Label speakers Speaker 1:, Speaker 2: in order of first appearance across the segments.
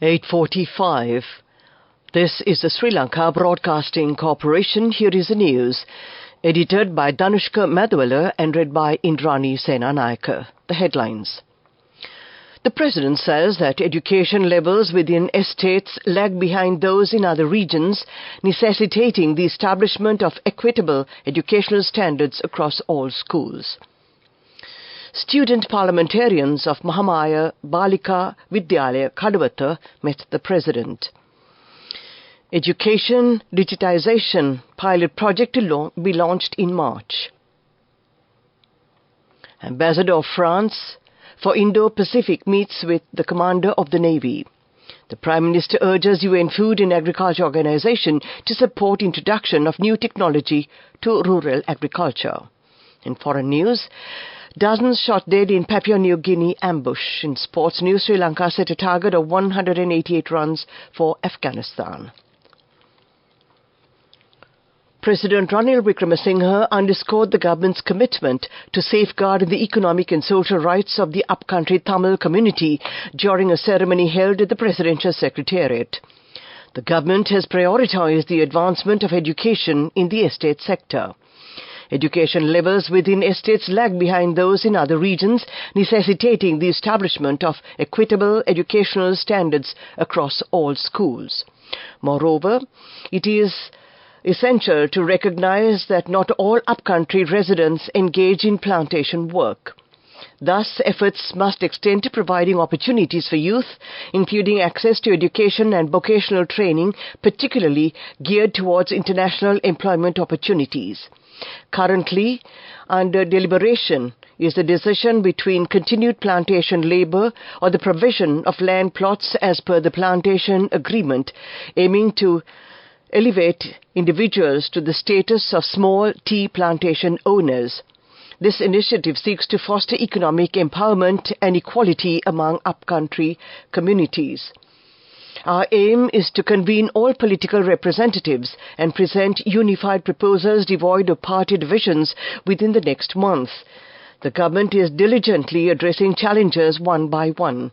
Speaker 1: 8:45. This is the Sri Lanka Broadcasting Corporation. Here is the news. Edited by Danushka Madhuwala and read by Indrani Senanayaka. The headlines. The President says that education levels within estates lag behind those in other regions, necessitating the establishment of equitable educational standards across all schools. Student parliamentarians of Mahamaya Balika Vidyalaya Kadawatha met the President. Education digitization pilot project to be launched in March. Ambassador of France for Indo-Pacific meets with the Commander of the Navy. The Prime Minister urges UN Food and Agriculture Organization to support introduction of new technology to rural agriculture. In foreign news, dozens shot dead in Papua New Guinea ambush. In sports news, Sri Lanka set a target of 188 runs for Afghanistan. President Ranil Wickremesinghe underscored the government's commitment to safeguard the economic and social rights of the upcountry Tamil community during a ceremony held at the Presidential Secretariat. The government has prioritized the advancement of education in the estate sector. Education levels within estates lag behind those in other regions, necessitating the establishment of equitable educational standards across all schools. Moreover, it is essential to recognize that not all upcountry residents engage in plantation work. Thus, efforts must extend to providing opportunities for youth, including access to education and vocational training, particularly geared towards international employment opportunities. Currently, under deliberation is the decision between continued plantation labor or the provision of land plots as per the plantation agreement, aiming to elevate individuals to the status of small tea plantation owners. This initiative seeks to foster economic empowerment and equality among upcountry communities. Our aim is to convene all political representatives and present unified proposals devoid of party divisions within the next month. The government is diligently addressing challenges one by one.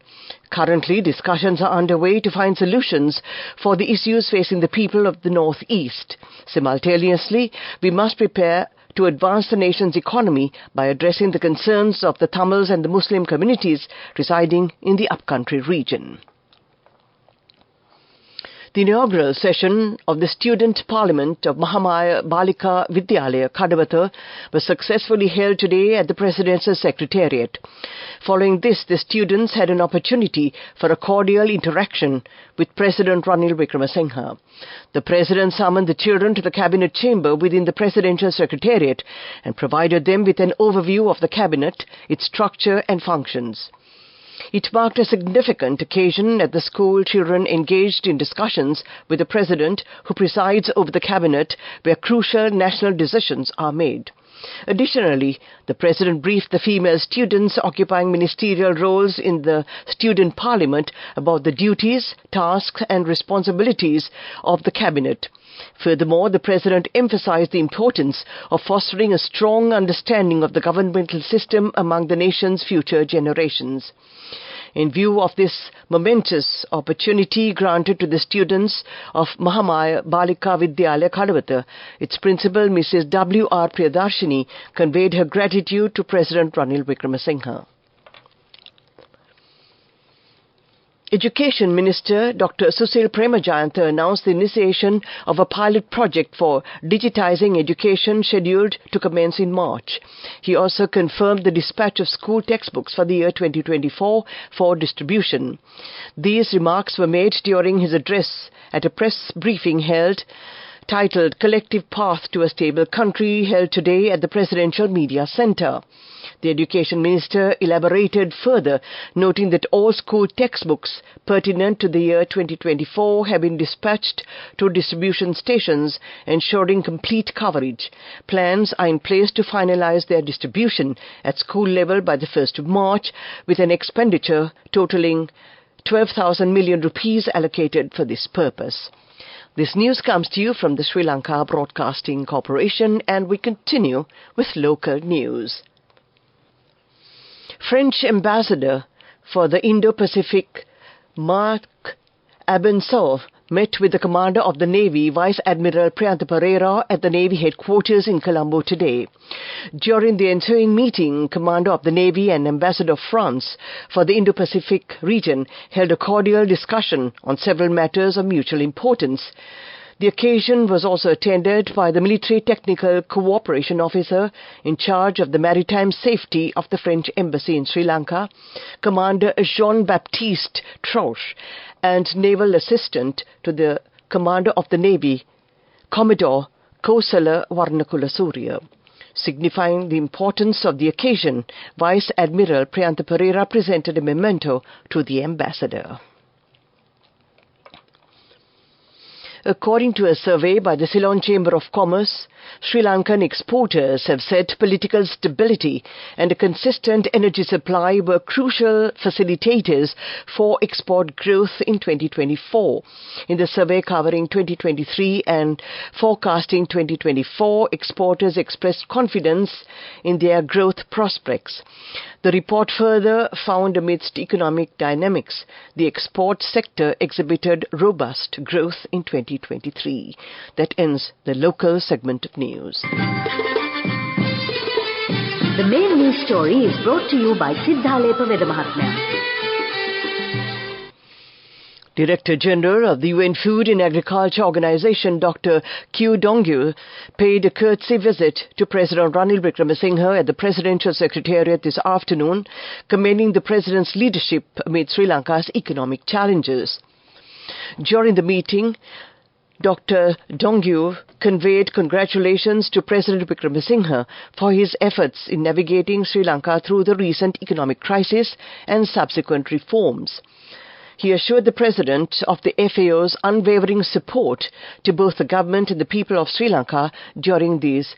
Speaker 1: Currently, discussions are underway to find solutions for the issues facing the people of the North-East. Simultaneously, we must prepare to advance the nation's economy by addressing the concerns of the Tamils and the Muslim communities residing in the upcountry region. The inaugural session of the Student Parliament of Mahamaya Balika Vidyalaya Kadawatha was successfully held today at the Presidential Secretariat. Following this, the students had an opportunity for a cordial interaction with President Ranil Wickremesinghe. The President summoned the children to the Cabinet chamber within the Presidential Secretariat and provided them with an overview of the Cabinet, its structure and functions. It marked a significant occasion as the school children engaged in discussions with the President, who presides over the Cabinet, where crucial national decisions are made. Additionally, the President briefed the female students occupying ministerial roles in the Student Parliament about the duties, tasks and responsibilities of the Cabinet. Furthermore, the President emphasized the importance of fostering a strong understanding of the governmental system among the nation's future generations. In view of this momentous opportunity granted to the students of Mahamaya Balika Vidyalaya Kadawatha, its principal, Mrs. W.R. Priyadarshini, conveyed her gratitude to President Ranil Wickremesinghe. Education Minister Dr. Susil Premajayantha announced the initiation of a pilot project for digitizing education scheduled to commence in March. He also confirmed the dispatch of school textbooks for the year 2024 for distribution. These remarks were made during his address at a press briefing held titled Collective Path to a Stable Country, held today at the Presidential Media Centre. The Education Minister elaborated further, noting that all school textbooks pertinent to the year 2024 have been dispatched to distribution stations, ensuring complete coverage. Plans are in place to finalize their distribution at school level by the 1st of March, with an expenditure totaling 12,000 million rupees allocated for this purpose. This news comes to you from the Sri Lanka Broadcasting Corporation, and we continue with local news. French Ambassador for the Indo-Pacific Marc Abensow met with the Commander of the Navy, Vice Admiral Priyantha Pereira, at the Navy headquarters in Colombo today. During the ensuing meeting, Commander of the Navy and Ambassador of France for the Indo-Pacific region held a cordial discussion on several matters of mutual importance. The occasion was also attended by the Military Technical Cooperation Officer in charge of the maritime safety of the French Embassy in Sri Lanka, Commander Jean-Baptiste Trouche, and Naval Assistant to the Commander of the Navy, Commodore Kosala Varnakula-Surya. Signifying the importance of the occasion, Vice Admiral Priyantha Pereira presented a memento to the ambassador. According to a survey by the Ceylon Chamber of Commerce, Sri Lankan exporters have said political stability and a consistent energy supply were crucial facilitators for export growth in 2024. In the survey covering 2023 and forecasting 2024, exporters expressed confidence in their growth prospects. The report further found amidst economic dynamics, the export sector exhibited robust growth in 2023. That ends the local segment of news.
Speaker 2: The main news story is brought to you by Sinhala Mahatmya.
Speaker 1: Director General of the UN Food and Agriculture Organization, Dr. Q Dongyu, paid a courtesy visit to President Ranil Wickremesinghe at the Presidential Secretariat this afternoon, commending the President's leadership amid Sri Lanka's economic challenges. During the meeting, Dr. Dongyu conveyed congratulations to President Wickremesinghe for his efforts in navigating Sri Lanka through the recent economic crisis and subsequent reforms. He assured the President of the FAO's unwavering support to both the government and the people of Sri Lanka during these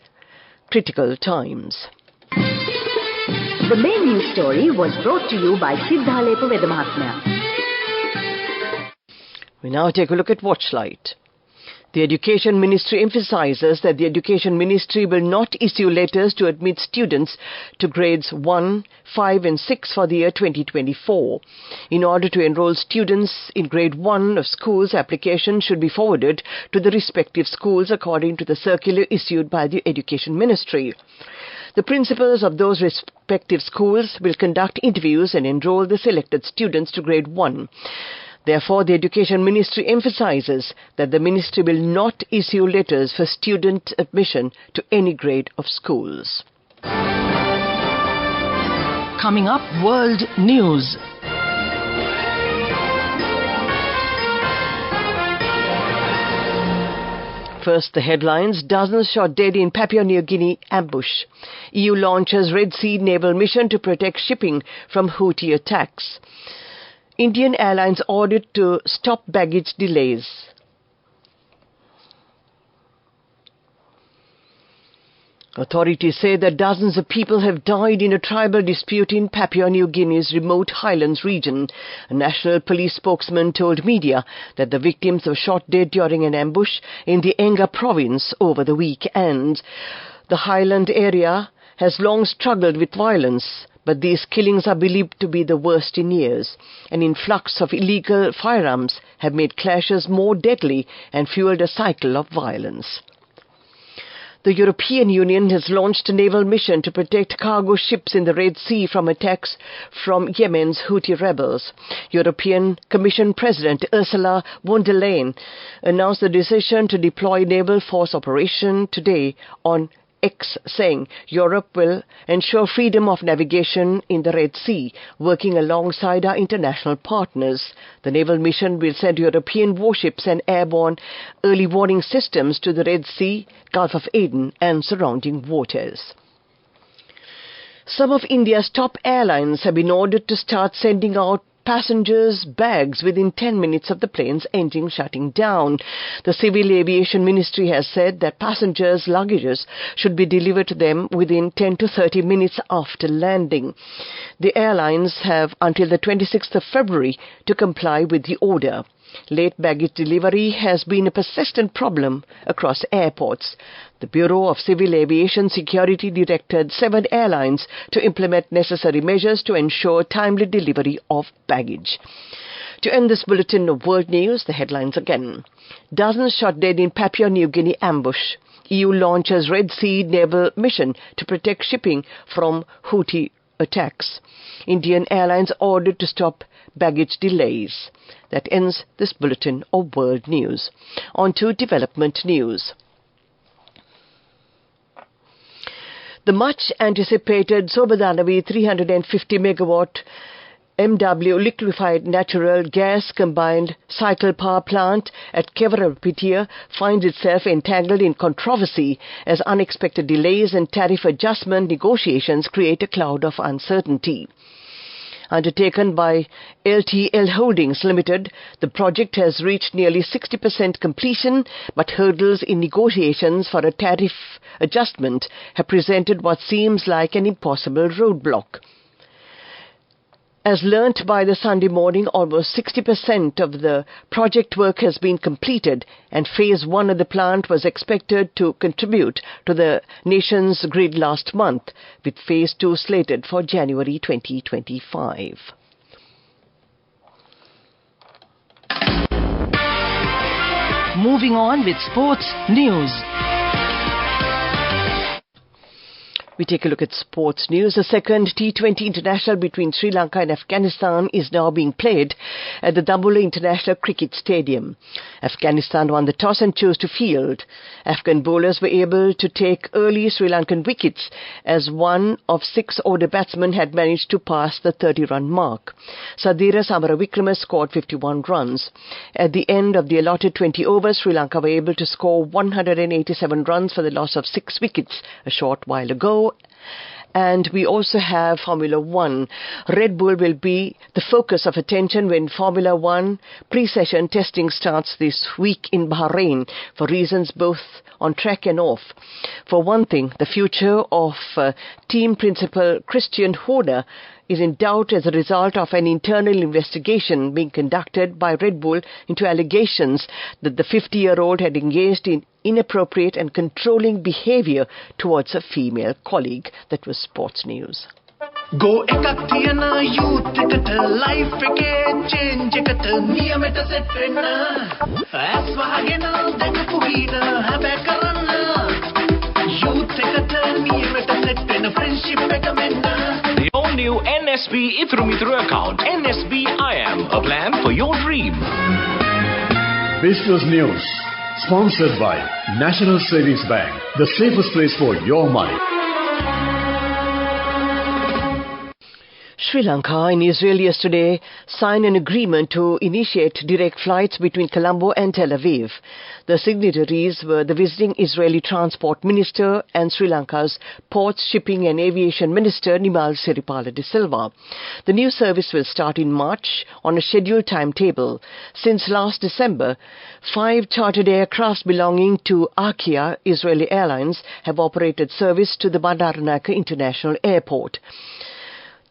Speaker 1: critical times.
Speaker 2: The main news story was brought to you by Sinhala Mahatmya.
Speaker 1: We now take a look at Watchlight. The Education Ministry emphasizes that the Education Ministry will not issue letters to admit students to grades 1, 5 and 6 for the year 2024. In order to enroll students in grade 1 of schools, applications should be forwarded to the respective schools according to the circular issued by the Education Ministry. The principals of those respective schools will conduct interviews and enroll the selected students to grade 1. Therefore, the Education Ministry emphasizes that the Ministry will not issue letters for student admission to any grade of schools. Coming up, World News. First, the headlines. Dozens shot dead in Papua New Guinea ambush. EU launches Red Sea naval mission to protect shipping from Houthi attacks. Indian Airlines ordered to stop baggage delays. Authorities say that dozens of people have died in a tribal dispute in Papua New Guinea's remote highlands region. A national police spokesman told media that the victims were shot dead during an ambush in the Enga province over the weekend. The highland area has long struggled with violence, but these killings are believed to be the worst in years. An influx of illegal firearms have made clashes more deadly and fueled a cycle of violence. The European Union has launched a naval mission to protect cargo ships in the Red Sea from attacks from Yemen's Houthi rebels. European Commission President Ursula von der Leyen announced the decision to deploy naval force operation today on X, saying Europe will ensure freedom of navigation in the Red Sea, working alongside our international partners. The naval mission will send European warships and airborne early warning systems to the Red Sea, Gulf of Aden and surrounding waters. Some of India's top airlines have been ordered to start sending out passengers' bags within 10 minutes of the plane's engine shutting down. The Civil Aviation Ministry has said that passengers' luggages should be delivered to them within 10 to 30 minutes after landing. The airlines have until the 26th of February to comply with the order. Late baggage delivery has been a persistent problem across airports. The Bureau of Civil Aviation Security directed 7 airlines to implement necessary measures to ensure timely delivery of baggage. To end this bulletin of world news, the headlines again. Dozens shot dead in Papua New Guinea ambush. EU launches Red Sea naval mission to protect shipping from Houthi attacks. Indian Airlines ordered to stop baggage delays. That ends this bulletin of world news. On to development news. The much-anticipated Sobadanavi 350-megawatt MW liquefied natural gas combined cycle power plant at Kevarapitiya finds itself entangled in controversy as unexpected delays and tariff adjustment negotiations create a cloud of uncertainty. Undertaken by LTL Holdings Limited, the project has reached nearly 60% completion, but hurdles in negotiations for a tariff adjustment have presented what seems like an impossible roadblock. As learnt by the Sunday morning, almost 60% of the project work has been completed, and Phase 1 of the plant was expected to contribute to the nation's grid last month, with Phase 2 slated for January 2025.
Speaker 3: Moving on with sports news.
Speaker 1: We take a look at sports news. The second T20 international between Sri Lanka and Afghanistan is now being played at the Dambulla International Cricket Stadium. Afghanistan won the toss and chose to field. Afghan bowlers were able to take early Sri Lankan wickets as one of 6 order batsmen had managed to pass the 30-run mark. Sadira Samaravikrama scored 51 runs. At the end of the allotted 20 overs, Sri Lanka were able to score 187 runs for the loss of 6 wickets a short while ago. And we also have Formula One. Red Bull will be the focus of attention when Formula One pre-session testing starts this week in Bahrain for reasons both on track and off. For one thing, the future of team principal Christian Horner is in doubt as a result of an internal investigation being conducted by Red Bull into allegations that the 50-year-old had engaged in inappropriate and controlling behavior towards a female colleague. That was sports news.
Speaker 4: Go ekatiyana youth ekata life eke change ekata niyameta set wenna as wahagena dakapu hina habe karanna youth ekata niyameta set wenna friendship eka menna.
Speaker 5: The all-new NSB Ithru account, NSB IAM, a plan for your dream.
Speaker 6: Business News, sponsored by National Savings Bank, the safest place for your money.
Speaker 1: Sri Lanka and Israel yesterday signed an agreement to initiate direct flights between Colombo and Tel Aviv. The signatories were the visiting Israeli Transport Minister and Sri Lanka's Ports, Shipping and Aviation Minister Nimal Siripala de Silva. The new service will start in March on a scheduled timetable. Since last December, 5 chartered aircraft belonging to Arkia Israeli Airlines have operated service to the Bandaranaike International Airport.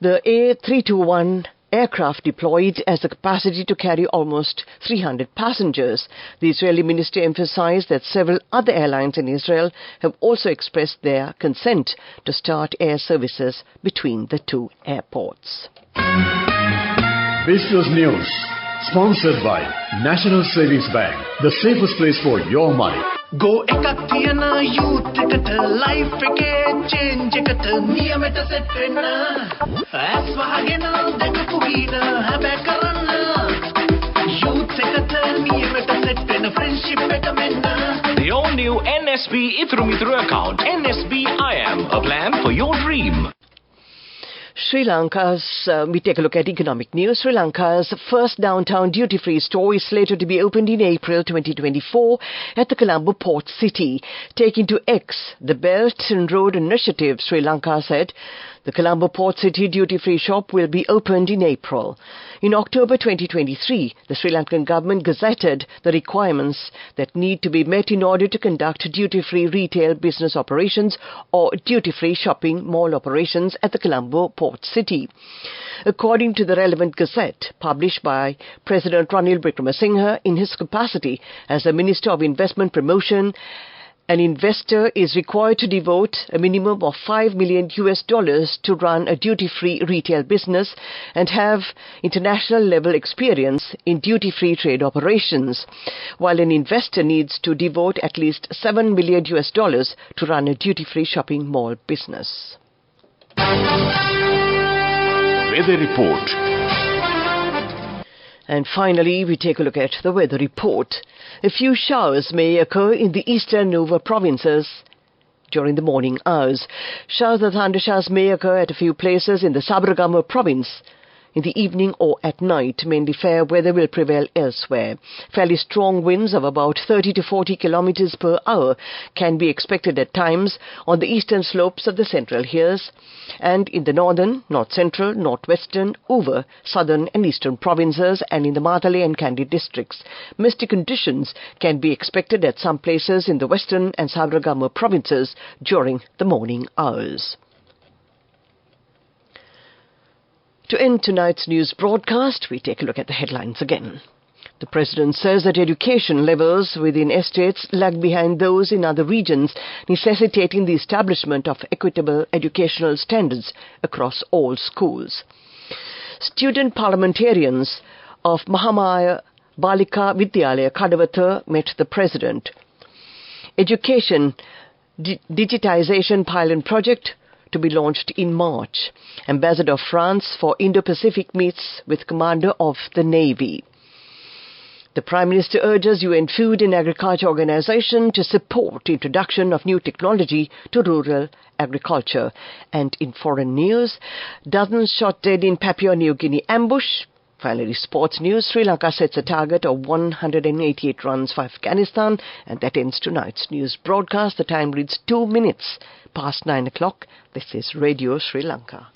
Speaker 1: The A321 aircraft deployed has the capacity to carry almost 300 passengers. The Israeli minister emphasized that several other airlines in Israel have also expressed their consent to start air services between the two airports.
Speaker 6: Business News, sponsored by National Savings Bank, the safest place for your money.
Speaker 4: Go ekatiyana youth ekata life eke change ekata niyameta set wenna as wahagena dakapu hina habe karanna youth ekata niyameta set wenna friendship eka menna.
Speaker 5: The all-new NSB Ithru account, NSB IAM, a plan for your dream.
Speaker 1: Sri Lanka's, we take a look at economic news. Sri Lanka's first downtown duty-free store is slated to be opened in April 2024 at the Colombo port city. Taking to X the Belt and Road Initiative, Sri Lanka said the Colombo port city duty-free shop will be opened in April. In October 2023, the Sri Lankan government gazetted the requirements that need to be met in order to conduct duty-free retail business operations or duty-free shopping mall operations at the Colombo port city. According to the relevant gazette published by President Ranil Wickremesinghe in his capacity as the Minister of Investment Promotion An investor is required to devote a minimum of $5 million to run a duty-free retail business and have international level experience in duty-free trade operations, while an investor needs to devote at least $7 million to run a duty-free shopping mall business.
Speaker 5: Weather report.
Speaker 1: And finally, we take a look at the weather report. A few showers may occur in the eastern Nova provinces during the morning hours. Showers and thundershowers may occur at a few places in the Sabaragama province. In the evening or at night, mainly fair weather will prevail elsewhere. Fairly strong winds of about 30 to 40 kilometers per hour can be expected at times on the eastern slopes of the Central Hills and in the northern, north-central, northwestern, over southern and eastern provinces and in the Matale and Kandy districts. Misty conditions can be expected at some places in the western and Sabaragama provinces during the morning hours. To end tonight's news broadcast, we take a look at the headlines again. The President says that education levels within estates lag behind those in other regions, necessitating the establishment of equitable educational standards across all schools. Student parliamentarians of Mahamaya Balika Vidyalaya Kadawatha met the President. Education digitization pilot project to be launched in March. Ambassador of France for Indo-Pacific meets with Commander of the Navy. The Prime Minister urges UN Food and Agriculture Organization to support introduction of new technology to rural agriculture. And in foreign news, dozens shot dead in Papua New Guinea ambush. Finally, sports news. Sri Lanka sets a target of 188 runs for Afghanistan. And that ends tonight's news broadcast. The time reads 2 minutes past 9 o'clock. This is Radio Sri Lanka.